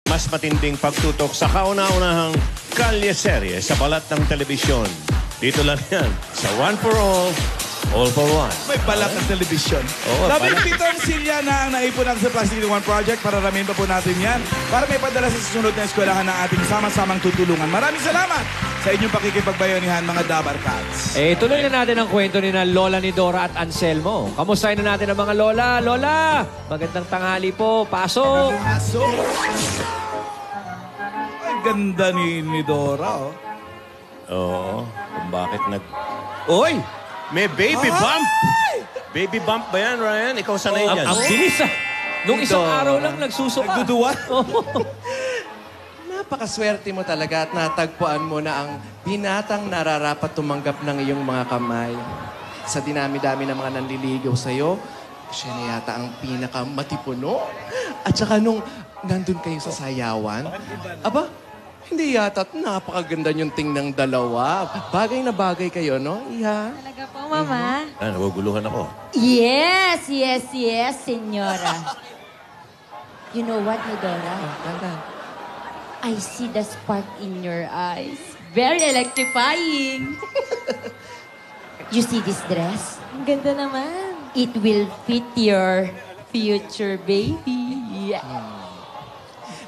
mas matinding pagtutok sa kauna-unahang kalye-serye sa balat ng telebisyon. Dito lang yan sa One for All for One. May balat ng telebisyon. Oo, 17 silya na ang naipunan sa Plastic One Project. Pararamin pa po natin yan para may padala sa susunod na eskwelahan ng ating sama-samang tutulungan. Maraming salamat sa inyong pakikipagbayanihan, mga Dabar Cats. Tuloy na natin ang kwento ni na Lola ni Dora at Anselmo. Kamustahin na natin ang mga lola. Lola, magandang tanghali po. Pasok! Aso. Ay, ganda ni Dora, oh. Oo, kung bakit Oy! May baby bump! Baby bump ba yan, Ryan? Ikaw sanay yan. Ang bilis ah! Nung isang araw lang nagsusuka. Nagduduwa? Napakaswerte mo talaga at natagpuan mo na ang binatang nararapat tumanggap ng iyong mga kamay. Sa dinami-dami ng mga nanliligaw sa'yo, siya na yata ang pinakamatipuno. At saka nung nandun kayo sa sayawan, aba, hindi yata napakaganda yung tingnang dalawa. Bagay na bagay kayo, no, Iha? Talaga po, Mama? Naguguluhan ako. Yes, senyora. You know what, Dora? I see the spark in your eyes. Very electrifying. You see this dress? Ang ganda naman. It will fit your future baby. Yeah.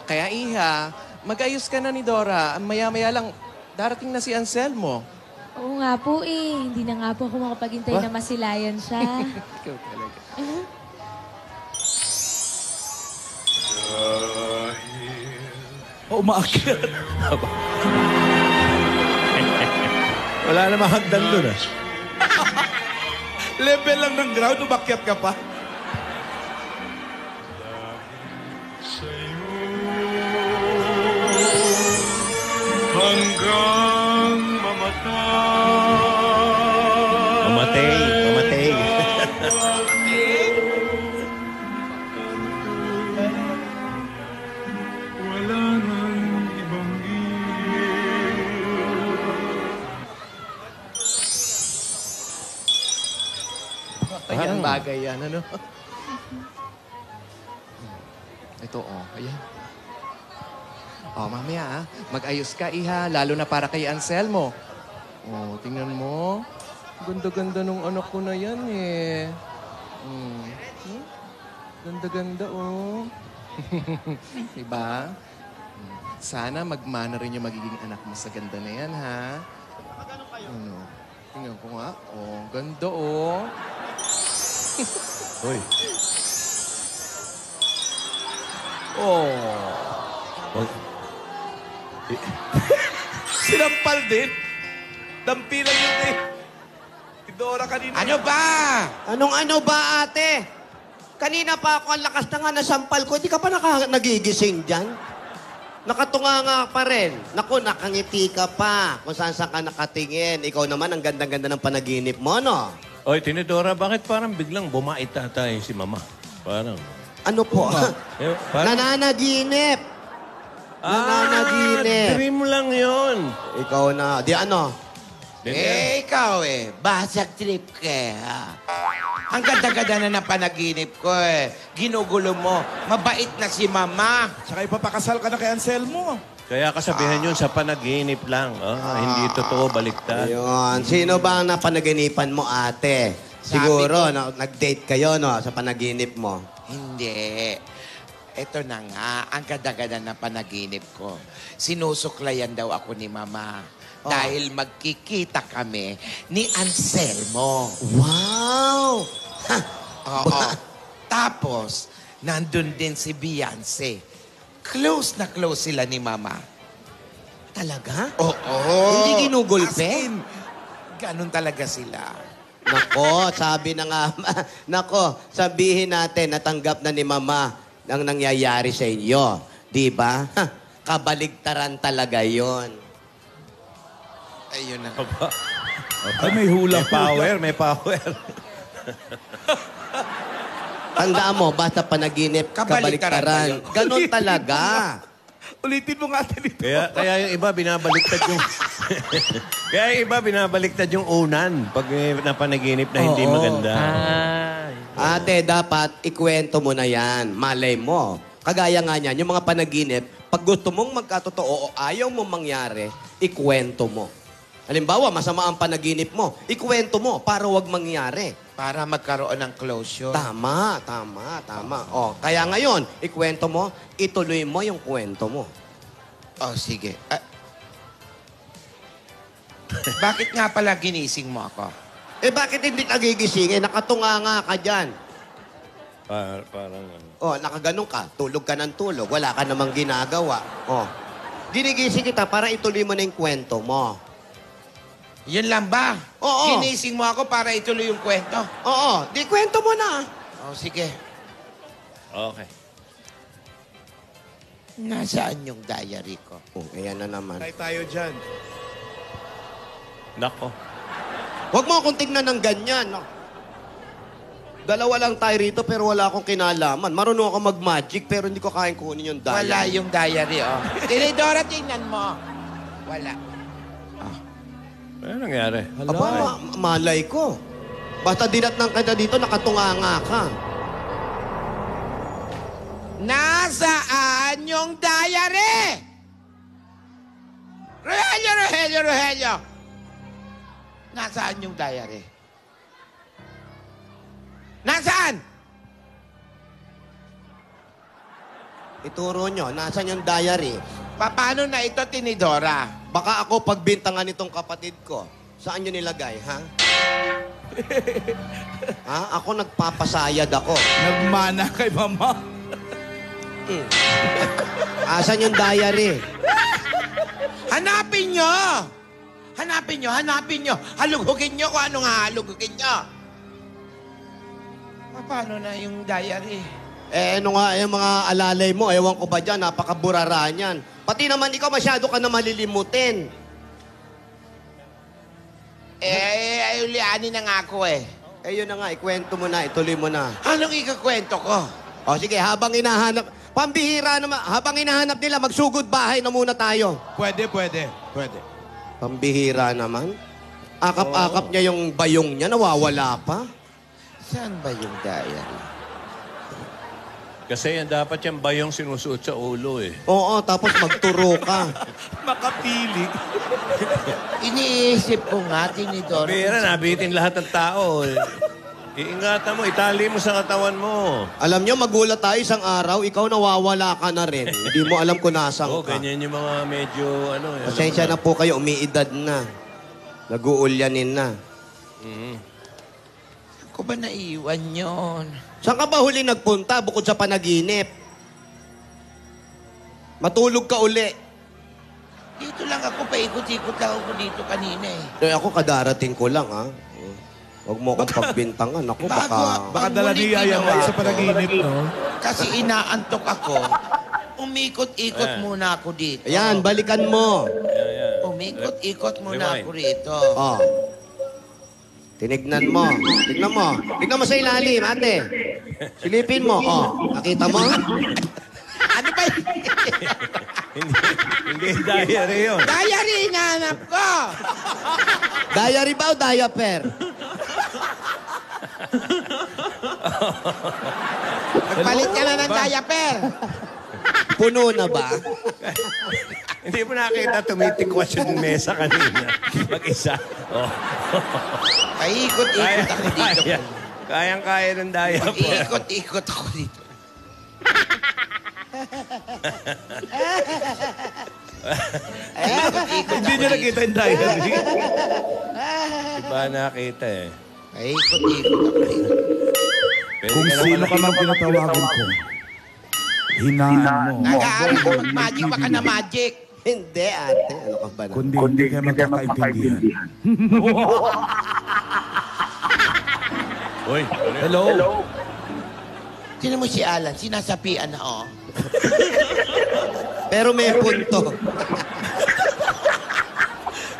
Kaya, Iha, mag-ayos ka na ni Dora. Maya-maya lang, darating na si Anselmo. Oo nga po eh. Hindi na nga po ako makapaghintay na masilayan siya. Ikaw talaga. Umaakit. Wala namang hagdan doon, ah. Level lang ng ground, umakyat ka pa. Hanggang Mamatay. wala nang ibang Ayan, bagay yan, ano? Ito, oh. Ayan. Oh, mamaya, mag-ayos ka, Iha. Lalo na para kay Anselmo. Oh, tingnan mo. Ganda-ganda nung anak ko na yan, eh. Ganda-ganda, oh. Diba? Sana magmana rin yung magiging anak mo sa ganda na yan, ha? Ano? Tingnan ko nga. Oh, ganda, oh. Uy. Oh. Sinampal din. Dampi lang yun eh. Si Dora kanina. Ano ba? Anong ano ba, ate? Kanina pa ako, ang lakas na nga nasampal ko. Di ka pa nagigising dyan? Nakatunga nga pa rin. Naku, nakangiti ka pa. Kung saan ka nakatingin. Ikaw naman, ang ganda-ganda ng panaginip mo, no? Oy, Tinidora, bakit parang biglang bumait tatay si Mama? Parang... Ano po? parang... Nananaginip. Nananaginip. Dream lang yon. Ikaw na. Di ano? ikaw basag trip ka ha? Ang ganda-ganda na ng panaginip ko Ginugulo mo. Mabait na si Mama. Tsaka ipapakasal ka na kay Anselmo. Kaya kasabihan yun sa panaginip lang. Hindi totoo, baliktad. Ayun. Sino ba ang napanaginipan mo, ate? Siguro, nag-date kayo, no? Sa panaginip mo. Hindi. Ito na nga, ang ganda-ganda ng panaginip ko. Sinusuklayan daw ako ni Mama. Dahil magkikita kami ni Anselmo. Wow! Ha! Oo. Tapos, nandun din si Beyonce. Close na close sila ni Mama. Talaga? Oo. Hindi ginugulpe? As in, ganun talaga sila. Nako, sabi na nga, nako, sabihin natin, natanggap na ni Mama ang nangyayari sa inyo. Di ba? Ha, kabaligtaran talaga yon. Ayun na. Ay, may hula. May power. Tandaan mo, basta panaginip, Kabaliktaran kabaliktaran. ba yun? Ganon talaga. Ulitin mo nga ito. Kaya yung iba binabaliktad yung... kaya yung iba binabaliktad yung unan pag may napanaginip na hindi maganda. Ate, dapat ikwento mo na yan. Malay mo. Kagaya nga niyan, yung mga panaginip, Pag gusto mong magkatotoo o ayaw mong mangyari, ikwento mo. Halimbawa, masama ang panaginip mo, ikwento mo para wag mangyari. Para magkaroon ng closure. Tama. O, kaya ngayon, ikwento mo, ituloy mo yung kwento mo. Oh, sige. Bakit nga pala ginising mo ako? Bakit hindi nagigising? Nakatunganga ka dyan. Parang ano. Nakaganong ka. Tulog ka ng tulog. Wala ka namang ginagawa. Ginigising kita para ituloy mo na yung kwento mo. Yun lang ba? Oo. Ginising mo ako para ituloy yung kwento? Oo, di kwento mo na. Oh, sige. Okay. Nasaan yung diary ko? Ayan na naman. Tayo dyan. Nako. Huwag mo akong tignan ng ganyan. No? Dalawa lang tayo rito pero wala akong kinalaman. Marunong ako mag-magic pero hindi ko kayang kunin yung diary. Wala yung diary, oh. Tinidora, tingnan mo. Wala. Ano nangyari? Aba, malay ko. Basta dinatnang kita dito, nakatunganga ka. Nasaan yung diary? Rogelio! Nasaan yung diary? Nasaan? Ituro nyo, nasan yung diary? Paano na ito, Tinidora? Baka ako pagbintangan nitong kapatid ko. Saan nyo nilagay, ha? Ako nagpapasayad ako. Nagmana kay mama. Asan yung diary? Hanapin nyo! Hanapin nyo! Halugugin nyo kung anong halugugin nyo. Paano na yung diary? Ano nga, yung mga alalay mo, ewan ko ba dyan, napakaburara niyan. Pati naman ikaw, masyado ka na malilimutin. Ulianin na nga ako eh. Yun na nga, ikwento mo na, ituloy mo na. Anong ikakwento ko? O sige, habang hinahanap, pambihira naman, habang hinahanap nila, magsugod bahay na muna tayo. Pwede. Pambihira naman. Akap-akap niya yung bayong niya, nawawala pa. Saan ba yung diary? Kasi yan dapat yung bayong sinusuot sa ulo eh. Oo, tapos magturo ka. Makapili. Iniisip ko nga, Tinidora. Pera, nabitin lahat ng tao eh. Iingatan mo, itali mo sa katawan mo. Alam niyo, magulat tayo isang araw, ikaw nawawala ka na rin. Hindi mo alam kung nasaan ka. Ganyan yung mga medyo ano. Pasensya na po kayo, umiidad na. Nag-uulyanin na. Ako ba naiwan yon? Saan ka ba huli nagpunta bukod sa panaginip? Matulog ka uli. Dito lang ako, paikot-ikot lang ako dito kanina eh. Ako kadarating ko lang, ha? Huwag mo akong pagbintangan. Ako, Baka dala ni Yaya May sa panaginip, no? Kasi inaantok ako. Umikot-ikot muna ako dito. Ayan, balikan mo. Umikot-ikot muna ako rito. Oh. Tinignan mo. Tignan mo. Tignan mo sa ilalim, ate. Silipin mo. Oh, nakita mo? Ano ba yun? Hindi diary yun. Diary inaanap ko! Diary ba o diaper? Nagpalit ka na ng diaper. Puno na ba? Hindi mo nakita tumitikwas yung mesa kanina. Mag-isa. Oh. Paikot-ikot ako dito. Kayang-kaya ng diaper. Paikot-ikot ako dito. Paikot-ikot Hindi ako niya dito. nakita yung diary. Di ba nakita eh? Paikot-ikot ako dito. Pwede Kung ka sino naman ka man pinatawagan ko, hinaan mo. Nag-aaral ko mag-magic, baka na magic. Hindi, ate. Ano ka ba na? Kundi hindi kayo magkakaintindihan. Uy, Hello? Sino mo si Alan? Sinasapian na, oh. Pero may punto.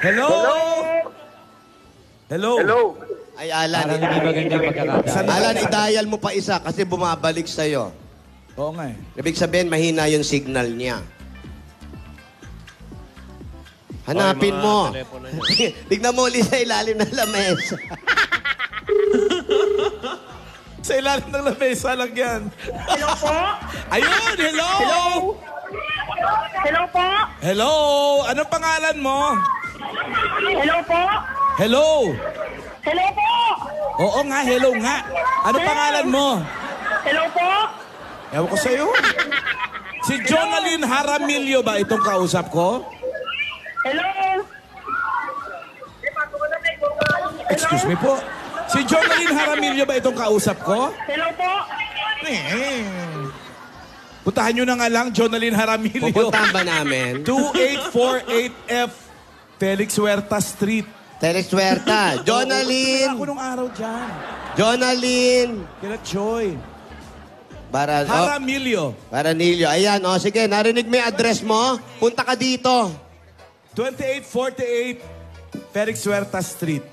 Hello? Hello? Ay, Alan. Parang hindi maganda yung pagkakataon. Alan, i-dial mo pa isa kasi bumabalik sa'yo. Oo nga eh. Ibig sabihin, mahina yung signal niya. Hanapin mga mo. telepono niya. Tignan mo ulit sa ilalim ng lamesa. Sa ilalim ng lamesa lang yan. Hello po? Ayun! Hello! Hello po? Hello? Anong pangalan mo? Hello po? Hello? Hello po? Oo nga, hello nga. Anong pangalan mo? Hello po? Ewan ko sa'yo. Si Jonalyn Jaramillo ba itong kausap ko? Hello? Excuse me po. Si Jonalyn Jaramillo ba itong kausap ko? Hello po? Puntahan nyo na nga lang, Jonalyn Jaramillo. Pupuntahan ba namin? 2848F Felix Huerta Street. Teres Huerta. Ako Jonalyn. nung araw dyan. Jonalyn. Kila Joy. Jaramillo. Jaramillo. Baranillo. Ayan, o sige, narinig mo yung address mo? Punta ka dito. 2848 Felix Huerta Street.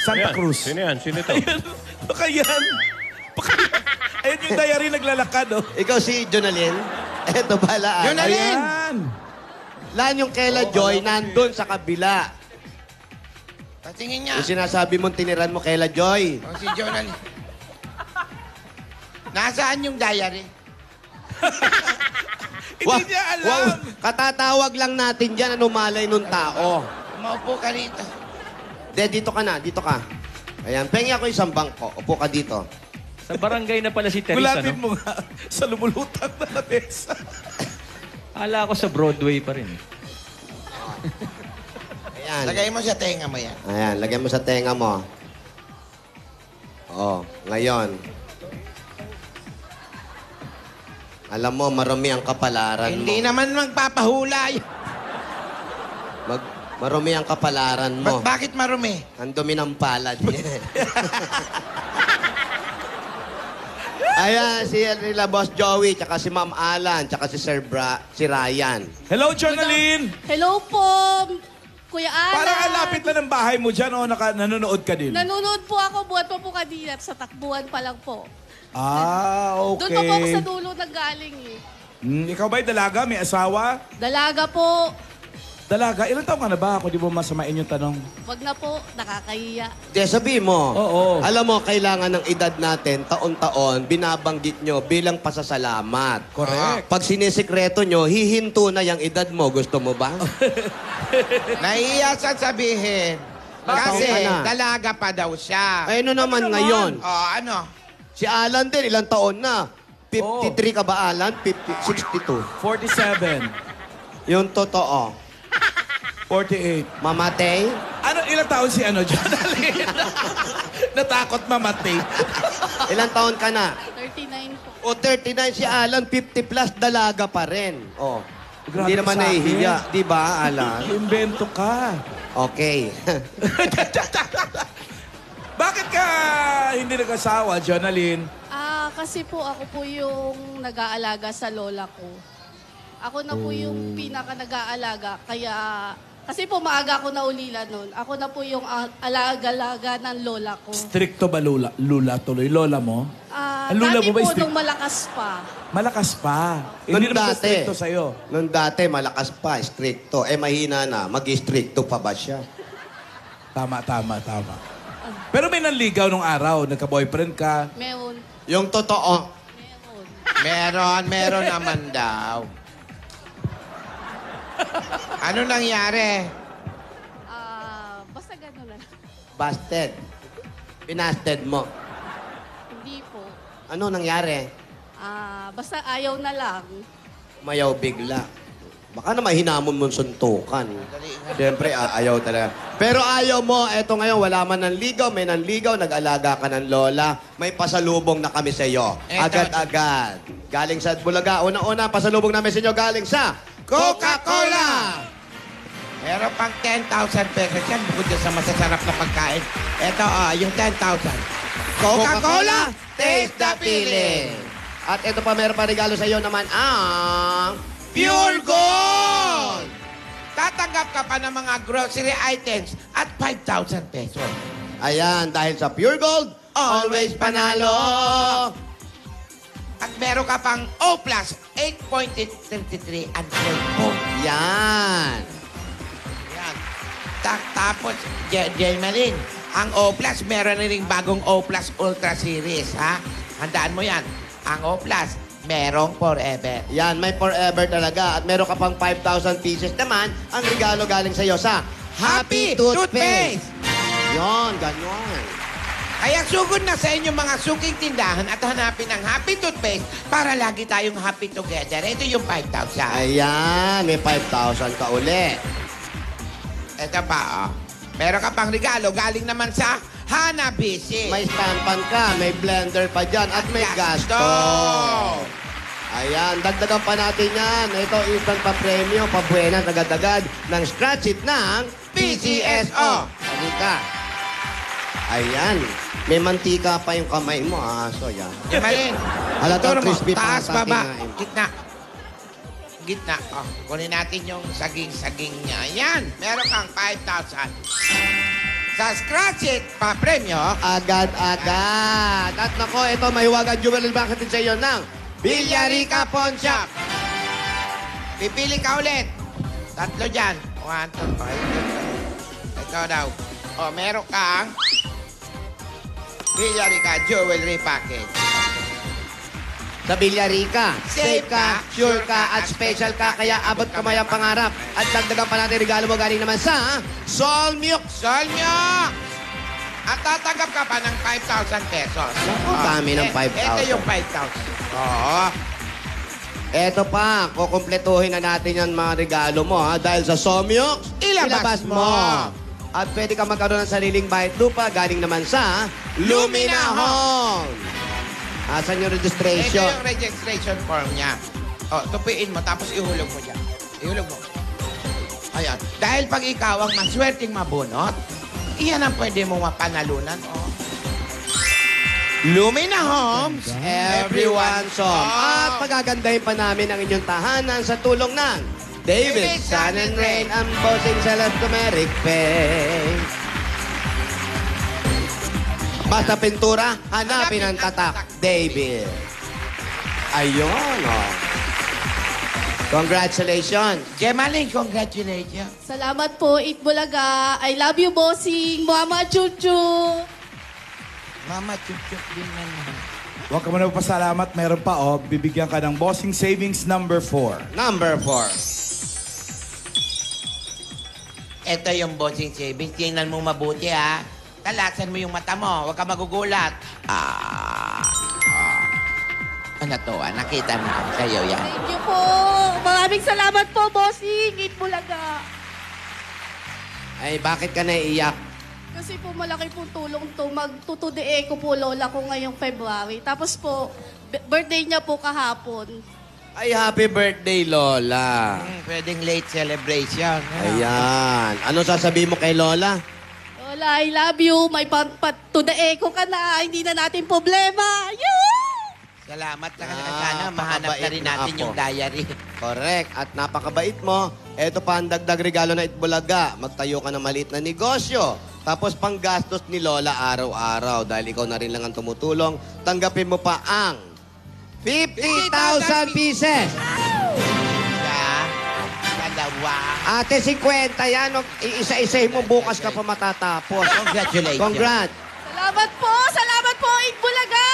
Santa Ayan. Cruz. Sino yan? Sino ito? Ayan. Baka yan. Ayan yung diary naglalakad, oh. Ikaw si Jonalyn. Eto pala. Jonalyn! Ayan. Lan yung Kela Joy, nandun sa kabila. Patingin niya. Yung sinasabi mong tiniran mo Kela Joy. O si Jonalyn. Nasaan yung diary? Hindi niya alam. Katatawag lang natin dyan, ano malay nung tao. Maupo ka rito. Dito ka na, dito ka. Ayan, pengi ako isang bangko. Upo ka dito. Sa barangay na pala si Teresa, Gulatin no? mo nga sa lumulutang na lamesa. Ala ko sa Broadway pa rin. Ayan. Lagay mo sa tenga mo yan. Ayan, lagyan mo sa tenga mo. Oh, ngayon. Alam mo, marami ang kapalaran mo. Hindi naman magpapahula yun. Marumi ang kapalaran mo. Bakit marumi? Ang dumi ng palad niya. Ayan, sila Boss Joey, tsaka si Ma'am Alan, tsaka si si Ryan. Hello, Jonalyn. Hello po, Kuya Alan. Parang ang lapit na ng bahay mo dyan, o nanonood ka din? Nanonood po ako, buwan pa po kanina, sa takbuhan pa lang po. Ah, okay. Doon pa po ako sa dulo nanggaling eh. Ikaw ba'y dalaga? May asawa? Dalaga po. Dalaga? Ilan taon ka na ba? Ako di mo masamain yung tanong. Wag na po, nakakahiya. Di, sabihin mo. Oo. Alam mo, kailangan ng edad natin, taon-taon, binabanggit nyo bilang pasasalamat. Correct. Pag sinisikreto nyo, hihinto na yung edad mo. Gusto mo ba? Nahiya siya sabihin. Kasi Bakit ka na? dalaga pa daw siya. Ay, ano naman ngayon? Oh, ano? Si Alan din, ilang taon na? 53 ka ba, Alan? 62. 47. Yung totoo. 48. Mamatay? Ano, ilang taon si Jonalyn? Natakot mamatay. Ilang taon ka na? 39 po. O 39 si Alan, 50 plus, dalaga pa rin. O. Grabe Hindi naman sa akin. nahihiya. Di ba, Alan? Invento ka. Okay. Bakit ka hindi nag-asawa, Jonalyn? Kasi po ako po yung nag-aalaga sa lola ko. Ako na po yung pinaka nag-aalaga, kaya... Kasi po maaga ako naulila noon. Ako na po yung alaga-alaga ng lola ko. Stricto ba lula tuloy? Lola mo? Ang lula Dati mo ba po strict? nung malakas pa. Malakas pa. Hindi naman siya stricto sa'yo. Nung dati, malakas pa, stricto. Eh, mahina na. Mag-stricto pa ba siya? Tama. Pero may nanligaw nung araw. Nagka-boyfriend ka. Meron. Yung totoo. Meron naman daw. Ano nangyari? Basta gano'n na. Busted. Binasted mo. Hindi po. Ano nangyari? Basta ayaw na lang. Mayaw bigla. Baka na mahinamon mong suntukan. Siyempre, ayaw talaga. Pero ayaw mo, eto ngayon, wala man nanligaw, may nanligaw, nag-alaga ka ng lola, may pasalubong na kami sa iyo. Agad-agad. Galing sa Bulaga, una-una, pasalubong namin sa inyo galing sa Coca-Cola! Meron pang 10,000 pesos yan bukod dyan sa masasarap na pagkain. Ito, yung 10,000. Coca-Cola, taste the feeling. At ito pa, meron pa regalo sa iyo naman ang... Pure Gold! Tatanggap ka pa ng mga grocery items at 5,000 pesos. Ayan, dahil sa Pure Gold, always panalo! At meron ka pang O+, 8.33 and 12. Yan. Yan. Tapos, Jaymalin, ang O+, meron na rin bagong O+ Ultra Series, ha? Handaan mo yan. Ang O+, Merong forever. Yan, may forever talaga. At meron ka pang 5,000 pieces naman ang regalo galing sa'yo sa Happy Toothpaste. Yon, ganyan. Kaya sugod na sa inyong mga suking tindahan at hanapin ang Happy Toothpaste para lagi tayong happy together. Ito yung 5,000. Ayan, may 5,000 ka uli. Ito pa, oh. Meron ka pang regalo galing naman sa Hanabishi. May stampan ka, may blender pa dyan, at may gasto. Ayan, dagdagan pa natin yan. Ito, instant pa premyo, pabuenas, agad-agad ng scratch it ng PCSO. Halika. Ayan, may mantika pa yung kamay mo, aso yan. Yamalin. Halatang Turo mo, crispy pa taas, sa baba, kinain. gitna. Gitna. Oh, kunin natin yung saging-saging niya. Ayan, meron kang 5,000. Sa Scratch It, pa-premyo. Agad-agad. At nako, ito, mahiwagan jewelry marketing sa iyo ng Villarica Pawn Shop. Pipili ka ulit. 3 dyan. 1, 2, 5. Ito daw. O, meron kang Villarica Jewelry Package. Sa Villarica, safe ka, sure ka, at special ka, kaya abot kamay ang pangarap. At dagdagan pa natin regalo mo galing naman sa Sol Milk. Solmyo! At tatanggap ka pa ng 5,000 pesos. Naku, dami ng 5,000. Ito yung 5,000. Oo. Eto pa, kukumpletuhin na natin yung mga regalo mo, ha? Dahil sa Somyok, Ilabas mo. At pwede ka magkaroon ng sariling bahay at lupa galing naman sa Lumina Home. Asan yung Ito registration? yung registration form niya. O, tupiin mo, tapos ihulog mo dyan. Ihulog mo. Ayan. Dahil pag ikaw ang maswerteng mabunot, iyan ang pwede mong mapanalunan. O. Lumina Homes, Everyone's home. At pagagandahin pa namin ang inyong tahanan sa tulong ng David, Sun and Rain, ang bossing sa Elastomeric Paint. Basta pintura, hanapin ang tatak, David. Ayun, oh. Congratulations. Gemaling, congratulations. Salamat po, Itbulaga. I love you, bossing. Mama Chuchu. Mama, chup-chup din naman. Huwag ka muna pasalamat. Meron pa, oh. Bibigyan ka ng Bossing Savings number 4. Number 4. Ito yung bossing savings. Tingnan mo mabuti, ha. Talasan mo yung mata mo. Huwag ka magugulat. Ano to, nakita mo sa'yo yan. Thank you po. Maraming salamat po, bossing. Itbulaga. Ay, bakit ka naiiyak? Kasi po malaki pong tulong to. Magtutude ko po lola ko ngayong February. Tapos po, birthday niya po kahapon. Ay, happy birthday, Lola. Pwedeng late celebration. Ayan. Ano sasabihin mo kay Lola? Lola, I love you. May patude ko ka na. Hindi na natin problema. Salamat na sana. Mahanap na rin natin ako. yung diary. Correct. At napakabait mo. Ito pa ang dagdag regalo na Itbulaga. Magtayo ka ng maliit na negosyo. Tapos panggastos ni Lola araw-araw. Dahil ikaw na rin lang ang tumutulong. Tanggapin mo pa ang 50,000 pieces. Dalawa. Ate, 50 yan. Iisa-isahin mo bukas ka pa matatapos. Congratulations. Congrats. Salamat po. Salamat po, Itbulaga.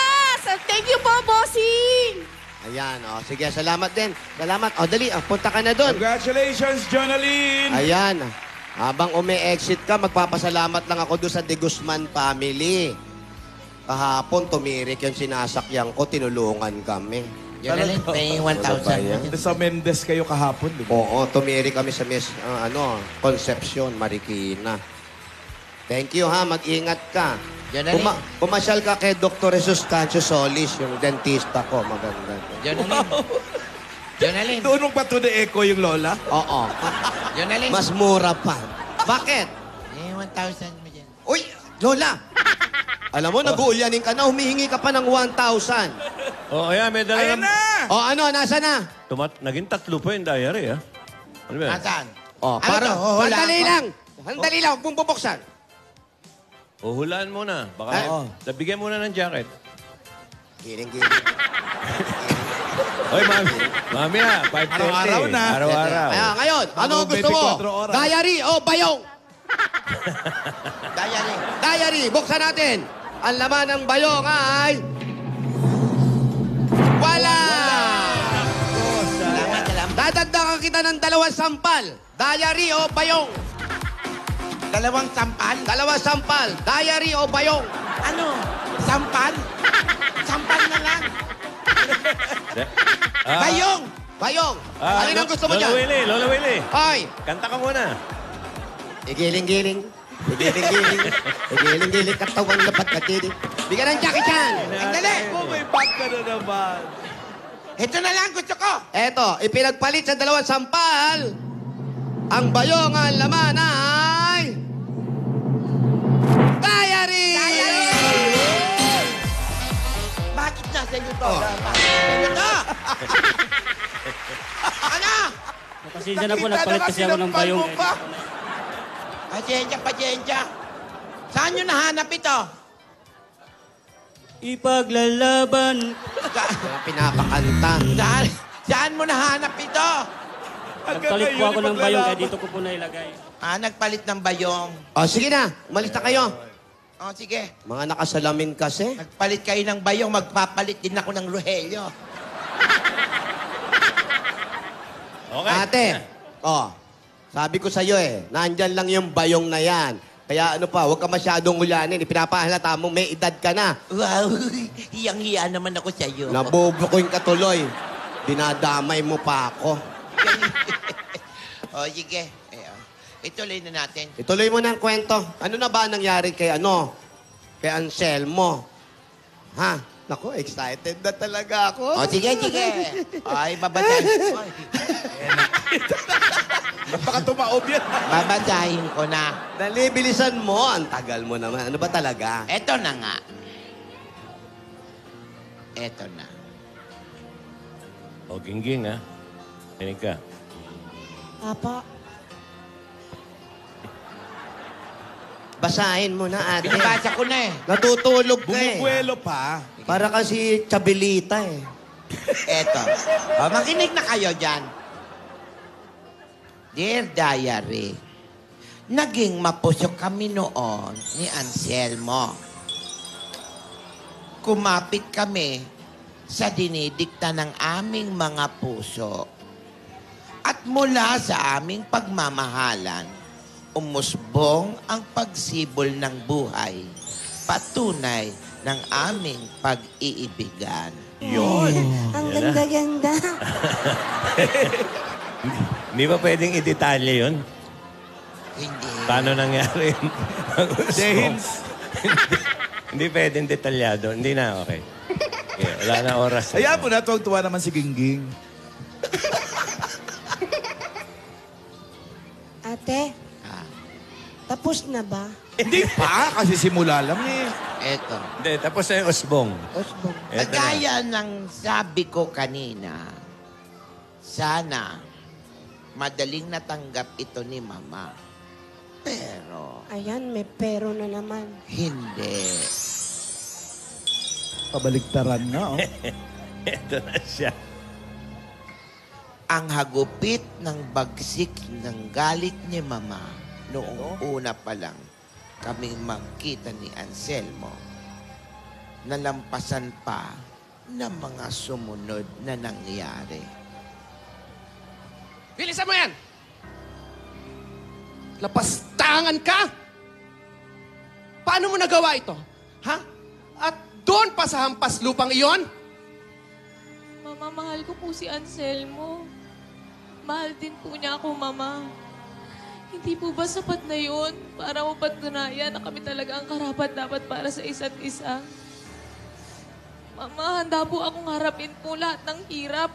Thank you po, bossing. Ayan, oh. Sige, salamat din. Salamat. O, dali. Punta ka na doon. Congratulations, Jonaline! Ayan. Habang umi-exit ka, magpapasalamat lang ako doon sa De Guzman family. Kahapon, tumirik yung sinasakyan ko, tinulungan kami. Yun na rin, may Ano ba yan? 1,000. Sa Mendes kayo kahapon, di ba? Oo, tumirik kami sa Concepcion, Marikina. Thank you, ha. Mag-ingat ka. Yun na rin. Pumasyal ka kay Dr. Jesus Cancio Solis, yung dentista ko. Maganda. Yun na rin. Yun na rin. Doon mong patude ko yung lola? Oo. Yun na rin. Mas mura pa. Bakit? May 1,000 mo dyan. Uy, Lola! Alam mo, nag-uulyanin ka na, humihingi ka pa ng 1,000. Oh, ayan, may dala Ayan na! O ano, nasa na? Naging 3 pa yung diary, ha? Ano ba yan? Nasaan? O, Ano para, to? Huhulaan sandali ko? lang. Sandali lang, huwag mong bubuksan. Uhulaan muna. Baka, bigyan muna ng jacket. Giling-giling. Oy, mami. Mami na, 5:30. Araw-araw na. Araw-araw. Kaya ngayon, ano Bago gusto mo? 24 oras. Diary o bayong? Diary. Diary, buksan natin. Ang laman ng bayong ay... Wala! Bibigyan ka kita ng 2 sampal. Diary o bayong? 2 sampal? 2 sampal. Diary o bayong? Ano? Sampal? Sampal na lang. Bayong! Bayong. Alin ang gusto mo dyan? Lola Willie. Hoy! Kanta ka muna. Igiling-giling. Igiling-giling. Igiling-giling. Katawan na pagkatiling. Bigyan ng Jackie Chan. Ang dali! Oh, may bag ka na naman. Ito na lang gusto ko. Eto, ipinagpalit sa 2 sampal. Ang bayong ang laman ay... Diary! Bakit nasa iyo to? Bakit nasa iyo to? Ano? Pasensya na po, nagpalit kasi ako ng bayong. Pasensya. Saan nyo nahanap ito? Ipaglalaban. Pinapakanta. Saan mo nahanap ito? Nagpalit po ako ng bayong, kaya dito ko po nailagay. Nagpalit ng bayong. O, sige na. Umalis na kayo. Sige. Mga nakasalamin kasi. Nagpalit kayo ng bayong, magpapalit din ako ng Rogelio. Okay. Ate, sabi ko sa'yo nandyan lang yung bayong na yan. Kaya ano pa, huwag ka masyadong ulanin. Ipinapahalata mo, may edad ka na. Wow, hiyang-hiya naman ako sa'yo. Nabubukoy ka tuloy. Dinadamay mo pa ako. Sige. Ituloy na natin. Ituloy mo na ang kwento. Ano na ba nangyari kay Kay Anselmo? Ha? Naku, excited na talaga ako. Sige. Ay, babasahin ko. Baka tumaob yan. Babasahin ko na. Dali, bilisan mo. Ang tagal mo naman. Ano ba talaga? Eto na nga. Eto na. O, Gingging, ha? Tinig ka. Papa. Basahin mo na, ate. Binabasa ko na Natutulog ka Bumubuelo pa. Para kasi Chabelita Eto. Makinig na kayo dyan. Dear Diary, naging mapuso kami noon ni Anselmo. Kumapit kami sa dinidikta ng aming mga puso. At mula sa aming pagmamahalan, umusbong ang pagsibol ng buhay, patunay ng aming pag-iibigan. Yun. Ang ganda-ganda. Hindi ba pwedeng i-detalye yun? Hindi. Paano nangyari yun? Dehins. Hindi pwedeng detalyado. Hindi na, okay. Wala na oras. Ayan po na, tuwag-tuwa naman si Gingging. Ate, tapos na ba? Hindi pa, kasi simula lang Eto. Hindi, tapos na yung usbong. Osbong. Eto na. Kagaya ng sabi ko kanina, sana madaling natanggap ito ni Mama. Pero Ayan, may pero na naman. hindi. Pabaligtaran nga, Ito na siya. Ang hagupit ng bagsik ng galit ni Mama noong una pa lang kaming magkita ni Anselmo, nalampasan pa ng mga sumunod na nangyari. Bilisan mo yan! Lapastangan ka! Paano mo nagawa ito? Ha? At doon pa sa hampas lupang iyon? Mama, mahal ko po si Anselmo. Mahal din po niya ako, Mama. Hindi po ba sapat na yun para mapatunayan na kami talaga ang karapat-dapat para sa isa't isa? Mama, handa po akong harapin po lahat ng hirap.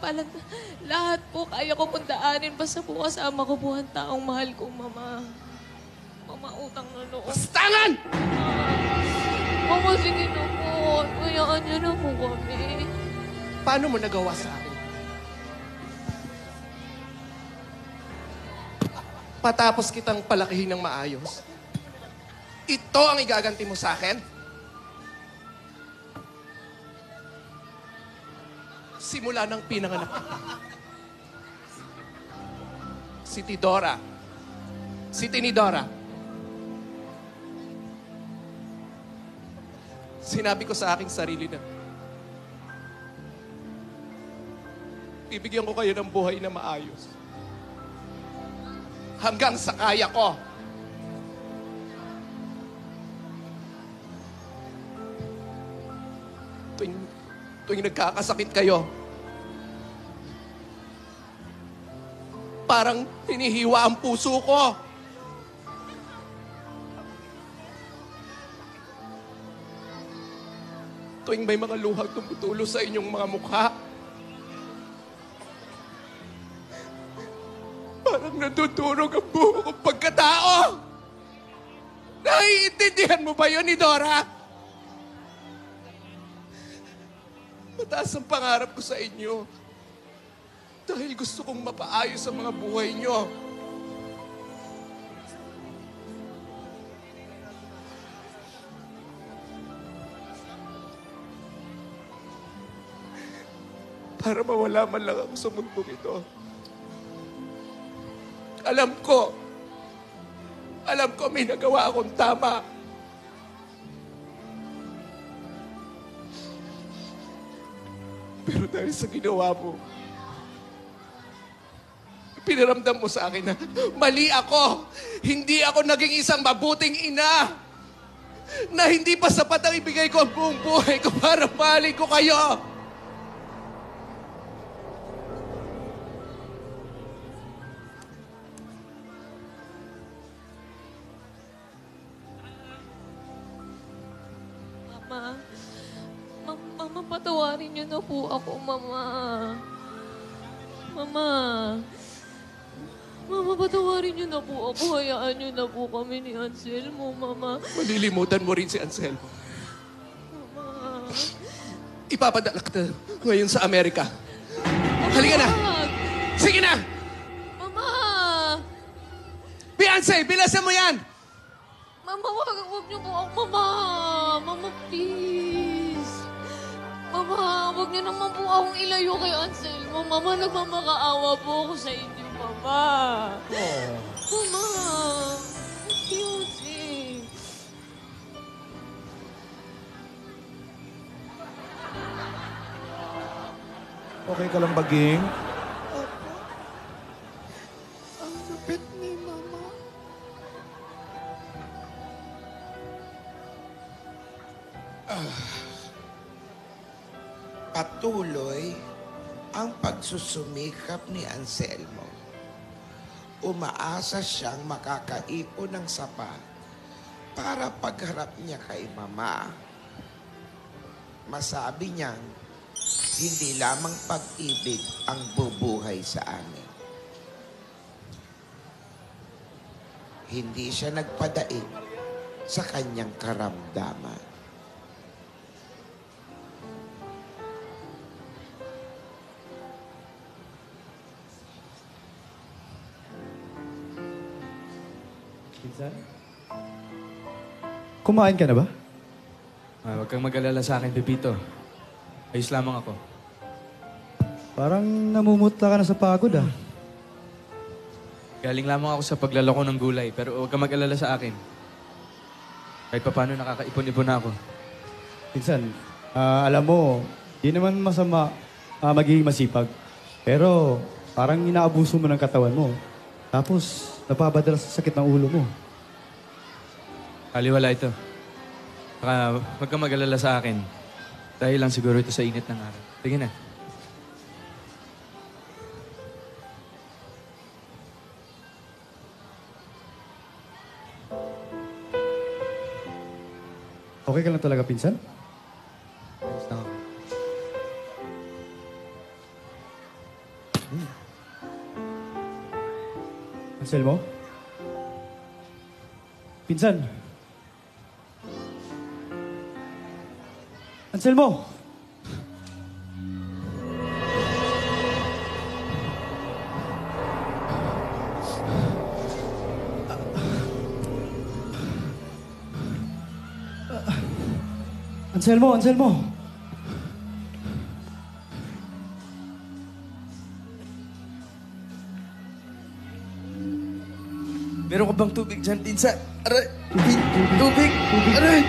Lahat po kaya ko pong daanin basta po kasama ko po ang taong mahal ko, Mama. Mama, utang na loob. Pastangan! Mama, sige na po. Hayaan niyo na po kami. Paano mo nagawa sa akin? Patapos kitang palakihin ng maayos, ito ang igaganti mo sa akin? Simula ng pinanganak ko. Si Tidora. Si Tinidora. Sinabi ko sa aking sarili na bibigyan ko kayo ng buhay na maayos. hanggang sa kaya ko. Tuwing nagkakasakit kayo, parang hinihiwa ang puso ko. Tuwing may mga luhang tumutulo sa inyong mga mukha, parang nadudurog ang buho kong pagkatao. Naiintindihan mo ba yun, Idora? Mataas ang pangarap ko sa inyo dahil gusto kong mapaayos sa mga buhay nyo. Para mawala man lang ako sa mundong ito. Alam ko may nagawa akong tama. Pero dahil sa ginawa mo, pinaramdam mo sa akin na mali ako. Hindi ako naging isang mabuting ina. Na hindi pa sapat ang ibigay ko ang buong buhay ko para mahalin ko kayo. Mama, patawarin niyo na po ako, Mama. Mama, patawarin niyo na po ako. Hayaan niyo na po kami ni Anselmo, Mama. Malilimutan mo rin si Anselmo. Mama. Ipapadala kita ngayon sa Amerika. Halika na! Sige na! Mama! Beyonce, bilasan mo yan! Mama, wag niyo po ako, Mama. Mama, please. Mama, wag niyo naman po akong ilayo kay Anselmo. Mama, nagmamakaawa po ako sa inyo, Mama. Mama, Beyonce. Okay ka lang, Baging? Ang lupit ni Mama. Patuloy ang pagsusumikap ni Anselmo. Umaasa siyang makakaipon ng sapat para pagharap niya kay Mama. Masabi niyang hindi lamang pag-ibig ang bubuhay sa amin. Hindi siya nagpadaig sa kanyang karamdaman. Pinsan? Kumain ka na ba? Huwag kang mag-alala sa akin, Pepito. Ayos lamang ako. Parang namumutla ka na sa pagod ah. Galing lamang ako sa paglalako ng gulay, pero huwag kang mag-alala sa akin. Kahit paano nakakaipon-ipon na ako. Pinsan, alam mo, di naman masama magiging masipag. Pero parang inaabuso mo ng katawan mo. Tapos, napabadala sa sakit ng ulo mo. Kaliwala ito. Saka huwag kang mag-alala sa akin. Dahil lang siguro ito sa init ng araw. Sige na. Okay ka lang talaga, pinsan? Ayos lang ako. Anselmo? Pinsan? Anselmo! Anselmo, Anselmo! Meron ka bang tubig dyan, Tinsa? Aray! Tubig! Aray!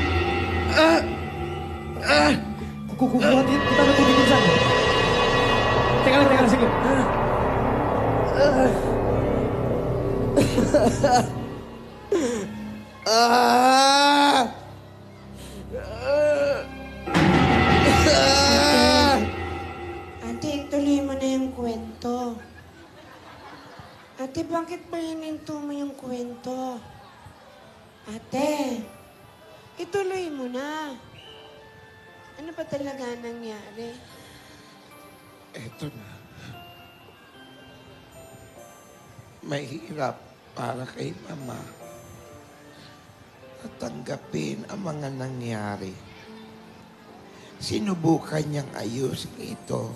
Kukuha din kita ng tubig, pinsan. Teka lang, sige. Ate, tuloy mo na yung kwento. Ate, bakit ba hininto mo yung kwento? Ate, ituloy mo na. Ano ba talaga nangyari? Eto na. Mahirap para kay Mama at tanggapin ang mga nangyari. Sinubukan niyang ayusin ito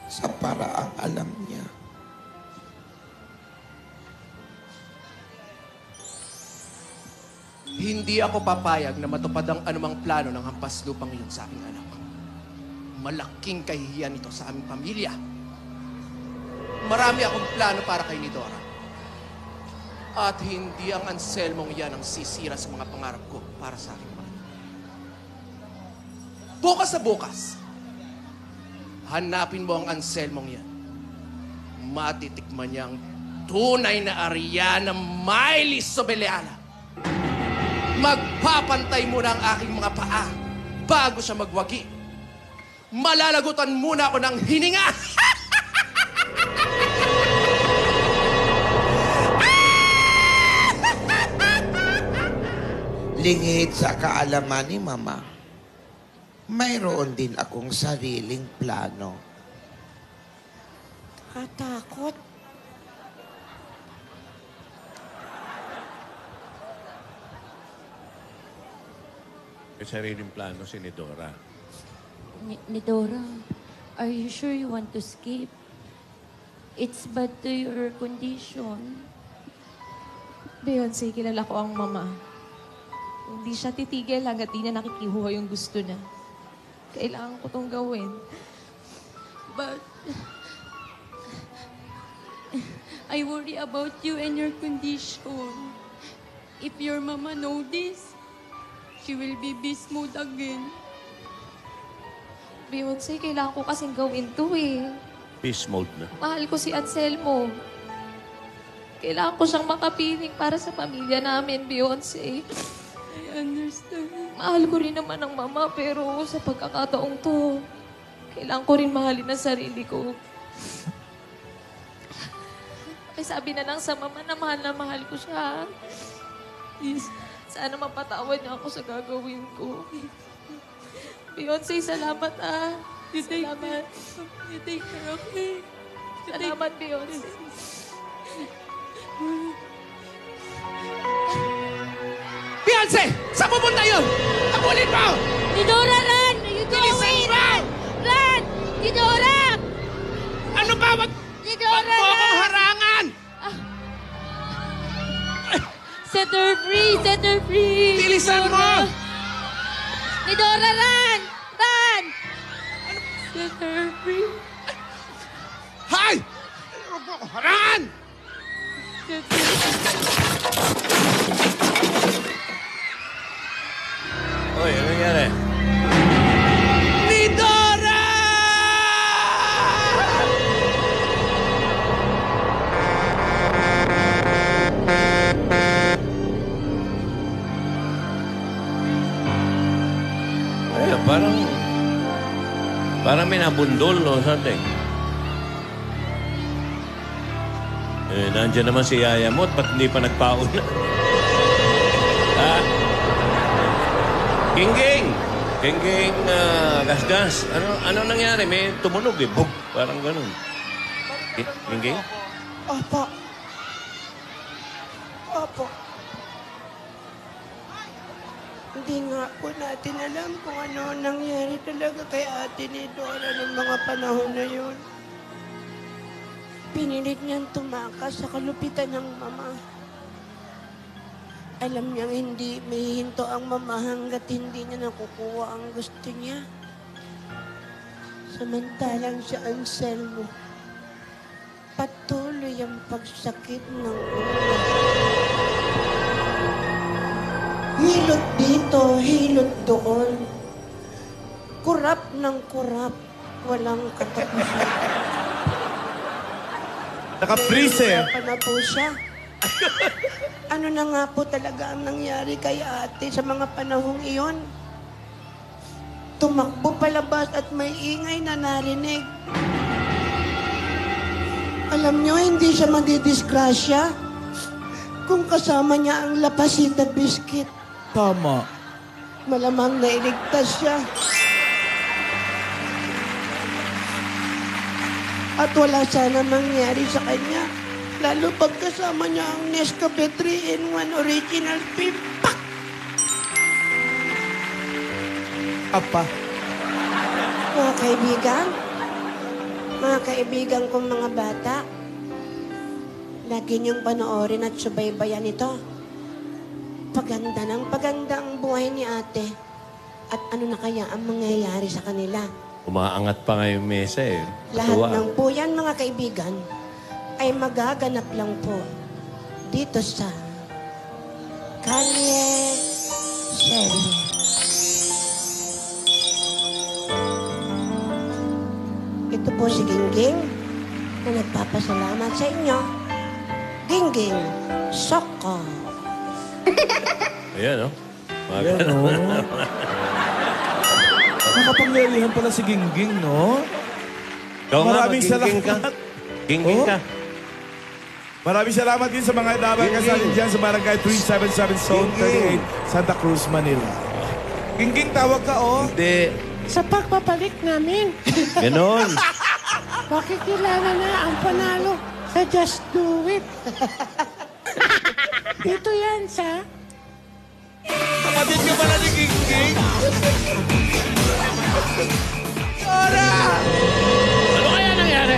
sa paraang alam niya. Hindi ako papayag na matupad ang anumang plano ng hampas lupang iyon sa aking anak. Malaking kahihiyan ito sa aming pamilya. Marami akong plano para kay Nidora. At hindi ang Anselmong yan ang sisira sa mga pangarap ko para sa aking mga anak. Bukas sa bukas, hanapin mo ang Anselmong yan. Matitikman niya ang tunay na Ariana Miley Sobeleana. Magpapantay muna ang aking mga paa bago siya magwagi. Malalagutan muna ako ng hininga. Lingid sa kaalaman ni Mama, mayroon din akong sariling plano. Katakot. May sariling plano si Nidora. Nidora, are you sure you want to escape? It's bad to your condition. Beyonce, kilala ko ang mama. Hindi siya titigil hanggat di niya nakikihuha yung gusto niya. Kailangan ko tong gawin. But I worry about you and your condition. If your mama know this, she will be beast mode again. Beyonce, kailangan ko kasing gawin to eh. Peace mode na. Mahal ko si Anselmo. Kailangan ko siyang makapiling para sa pamilya namin, Beyonce. I understand. Mahal ko rin naman ang mama, pero sa pagkakataong to, kailangan ko rin mahalin ang sarili ko. Ay sabi na lang sa mama na mahal ko siya. Please, sana mapatawad niya ako sa gagawin ko. Beyonce, salamat ah. Salamat. You take care of me. Salamat, Beyonce. Beyonce! Saan pupunta yun? Abulin mo! Nidora, run! You go away! Run! Run! Nidora! Ano ba? Wag Nidora, mo akong run! harangan! Set her free! Set her free! Bilisan mo! Nidora, run! Run! Set her free! Hay! Huwag mo akong harangan! Set her free! Oy, ano nangyari? Nidora! Ay, parang may nabundol, no, something. Eh, nandiyan naman si Yaya mo, ba't hindi pa nagpauna? Gingging! Gingging, gas-gas. Ano nangyari? May tumunog eh. Bug! Parang ganun. Gingging? Opo. Opo. Hindi nga po natin alam kung ano ang nangyari talaga kay Ate Nidora ng mga panahon na yun. Pinilit niyang tumakas sa kalupitan ng mama. Alam niyang hindi mahihinto ang mama hanggat hindi niya nakukuha ang gusto niya. Samantalang si Anselmo, patuloy ang pagsakit ng ulo. Hilot dito, hilot doon. Kurap ng kurap, walang katapusan. Naka-freeze eh. Nahihirapan na po siya. Ano na nga po talaga ang nangyari kay ate sa mga panahong iyon? Tumakbo palabas at may ingay na narinig. Alam nyo, hindi siya madidisgrasya kung kasama niya ang lapasita biscuit. Tama. Malamang nailigtas siya. At wala sana mangyari sa kanya. Lalo pagkasama niya ang Nescafe 3-in-1 Original Pimpak. Apa. Mga kaibigan kong mga bata, lagi niyong panoorin at subaybayan ito. Paganda ng paganda ang buhay ni ate. At ano na kaya ang mangyayari sa kanila? Umaangat pa nga yung mesa eh. Lahat Tuwa. ng po yan, mga kaibigan, ay magaganap lang po dito sa Kalye Serie. Ito po si Gingging na nagpapasalamat sa inyo. Gingging Soko. Ayan, no? Ayan, no? Nakapangyarihan pala si Gingging, no? Ikaw nga, Maraming mag-gingging ka. salamat. Gingging Oh. ka. Maraming salamat din sa mga dapat kasali dyan sa Barangay 377 Zone 38, Santa Cruz, Manila. Gingging, tawag ka, oh. Hindi. Sa pagpapalik namin, Ganon. makikilala na ang panalo sa Just Do It. Dito yan sa... Kapatid ka pala ni Gingging. Ano kaya nangyari?